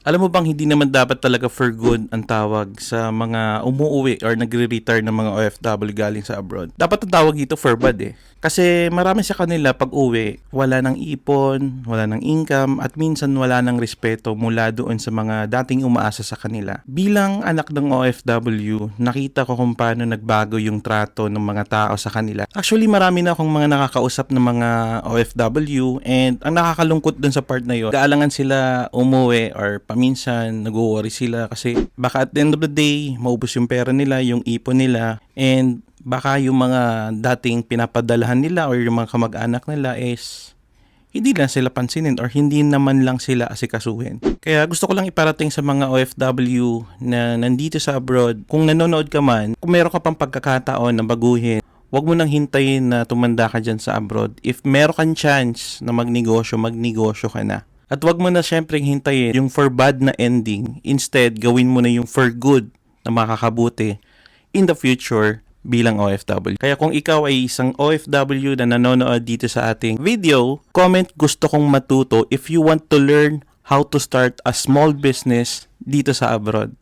Alam mo bang hindi naman dapat talaga for good ang tawag sa mga umuuwi or nagre-retire ng mga OFW galing sa abroad. Dapat ang tawag dito for bad eh. Kasi marami sa kanila pag uwi, wala ng ipon, wala ng income, at minsan wala ng respeto mula doon sa mga dating umaasa sa kanila. Bilang anak ng OFW, nakita ko kung paano nagbago yung trato ng mga tao sa kanila. Actually, marami na akong mga nakakausap ng mga OFW, and ang nakakalungkot dun sa part na yun, gaalangan sila umuwi or paminsan nag-worry sila kasi baka at the end of the day, maubos yung pera nila, yung ipon nila, and baka yung mga dating pinapadalahan nila or yung mga kamag-anak nila is hindi lang sila pansinin or hindi naman lang sila asikasuhin. Kaya gusto ko lang iparating sa mga OFW na nandito sa abroad, kung nanonood ka man, kung meron ka pang pagkakataon na baguhin, huwag mo nang hintayin na tumanda ka dyan sa abroad. If meron kang chance na magnegosyo ka na. At huwag mo na syempre hintayin yung for bad na ending. Instead, gawin mo na yung for good na makakabuti in the future bilang OFW. Kaya kung ikaw ay isang OFW na nanonood dito sa ating video, comment gusto kong matuto if you want to learn how to start a small business dito sa abroad.